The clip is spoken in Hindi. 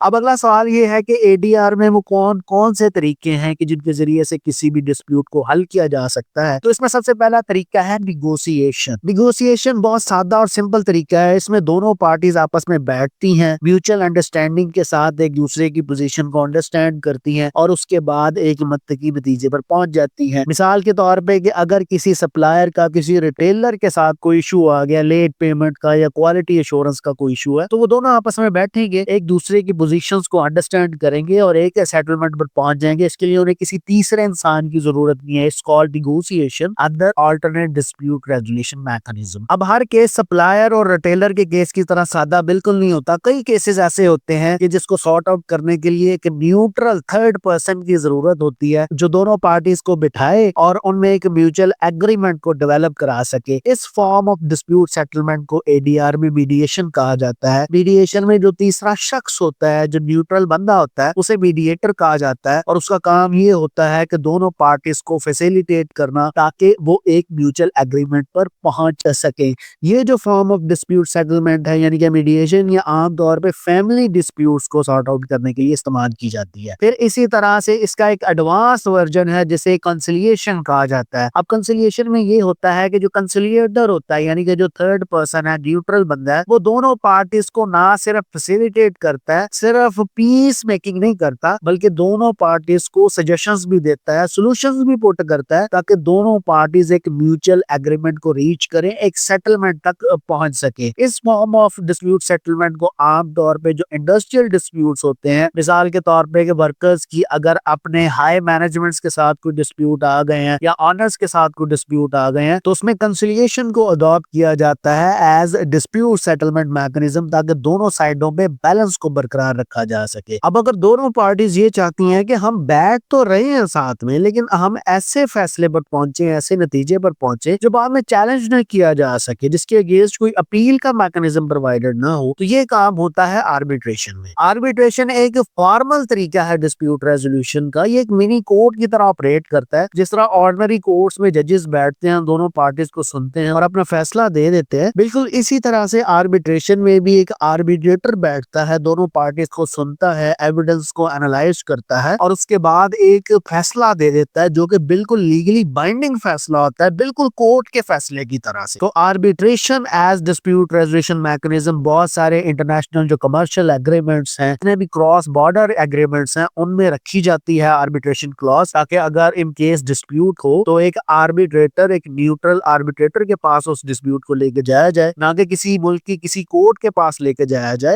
अब अगला सवाल ये है कि एडीआर में वो कौन कौन से तरीके हैं कि जिनके जरिए से किसी भी डिस्प्यूट को हल किया जा सकता है। तो इसमें सबसे पहला तरीका है निगोशिएशन। निगोशिएशन बहुत सादा और सिंपल तरीका है। इसमें दोनों पार्टीज आपस में बैठती हैं, म्यूचुअल अंडरस्टैंडिंग के साथ एक दूसरे की पोजीशन को अंडरस्टैंड करती हैं और उसके बाद एक मुत्तकी नतीजे पर पहुंच जाती हैं। मिसाल के तौर पे कि अगर किसी सप्लायर का किसी रिटेलर के साथ कोई इशू आ गया, लेट पेमेंट का या क्वालिटी एश्योरेंस का कोई इशू है, तो वो दोनों आपस में बैठेंगे, एक दूसरे की पोजीशंस को अंडरस्टैंड करेंगे और एक सेटलमेंट पर पहुंच जाएंगे। इसके लिए उन्हें किसी तीसरे इंसान की जरूरत नहीं है। It's called negotiation under alternate dispute resolution mechanism. अब हर केस सप्लायर और रिटेलर के केस की तरह सादा बिल्कुल नहीं होता। कई केसेस ऐसे होते हैं कि जिसको सॉर्ट आउट करने के लिए एक न्यूट्रल थर्ड पर्सन की जरूरत होती है जो दोनों पार्टीज को बिठाए और उनमें एक म्यूचुअल एग्रीमेंट को डेवलप करा सके। इस फॉर्म ऑफ डिस्प्यूट सेटलमेंट को एडीआर में मीडिएशन कहा जाता है। मीडिएशन में जो तीसरा शख्स होता है, जो न्यूट्रल बंदा होता है, उसे मीडिएटर कहा जाता है और उसका काम ये होता है कि दोनों पार्टीज को फैसिलिटेट करना ताकि वो एक म्यूचुअल एग्रीमेंट पर पहुंच सके। ये जो फॉर्म ऑफ डिस्प्यूट सेटलमेंट है यानी कि मीडिएशन, ये आमतौर पे फैमिली डिस्प्यूट्स को सॉर्ट आउट करने के लिए इस्तेमाल की जाती है। फिर इसी तरह से इसका एक एडवांस वर्जन है जिसे कंसिलिएशन कहा जाता है। अब कंसिलिएशन में ये होता है कि जो कंसिलिएटर होता है यानी कि जो थर्ड पर्सन है, न्यूट्रल बंदा है, वो दोनों पार्टीज को ना सिर्फ फैसिलिटेट करता है, सिर्फ पीस मेकिंग नहीं करता, बल्कि दोनों पार्टीज को सजेशंस भी देता है, सॉल्यूशंस भी पुट करता है ताकि दोनों पार्टीज एक म्यूचुअल एग्रीमेंट को रीच करें, एक सेटलमेंट तक पहुंच सके। इस फॉर्म ऑफ डिस्प्यूट सेटलमेंट को आमतौर पे जो इंडस्ट्रियल डिस्प्यूट्स होते हैं, मिसाल के तौर पे कि वर्कर्स की अगर अपने हाई मैनेजमेंट्स के साथ कोई डिस्प्यूट आ गए हैं या ऑनर्स के साथ कोई डिस्प्यूट आ गए हैं, तो उसमें कंसिलिएशन को अडॉप्ट किया जाता है एज डिस्प्यूट सेटलमेंट मैकेनिज्म ताकि दोनों साइडों पे बैलेंस को बरकरार रखा जा सके। अब अगर दोनों पार्टीज ये चाहती हैं कि हम बैठ तो रहे हैं साथ में लेकिन हम ऐसे फैसले पर पहुंचे, ऐसे नतीजे पर पहुंचे जो बाद में चैलेंज न किया जा सके, जिसके अगेंस्ट कोई अपील का मैकेनिज्म प्रोवाइडेड ना हो, तो ये काम होता है आर्बिट्रेशन में। आर्बिट्रेशन एक फॉर्मल तरीका है डिस्प्यूट रेजोल्यूशन का। ये एक मिनी कोर्ट की तरह ऑपरेट करता है। जिस तरह ऑर्डिनरी कोर्ट्स में जजेस बैठते हैं, दोनों पार्टीज को सुनते हैं और अपना फैसला दे देते हैं, बिल्कुल इसी तरह से आर्बिट्रेशन में भी एक आर्बिट्रेटर बैठता है, दोनों पार्टीज को सुनता है, एविडेंस को एनालाइज करता है और उसके बाद एक फैसला दे देता है जो कि बिल्कुल लीगली बाइंडिंग फैसला होता है, बिल्कुल कोर्ट के फैसले की तरह से। तो arbitration as dispute resolution mechanism बहुत सारे इंटरनेशनल जो कमर्शियल एग्रीमेंट्स हैं, जितने भी क्रॉस बॉर्डर एग्रीमेंट्स हैं, उनमें रखी जाती है आर्बिट्रेशन क्लॉज, ताकि अगर इन केस डिस्प्यूट हो तो एक आर्बिट्रेटर, एक न्यूट्रल आर्बिट्रेटर के पास उस डिस्प्यूट को लेके जाया जाए, ना कि किसी मुल्क की किसी कोर्ट के पास लेके जाया जाए,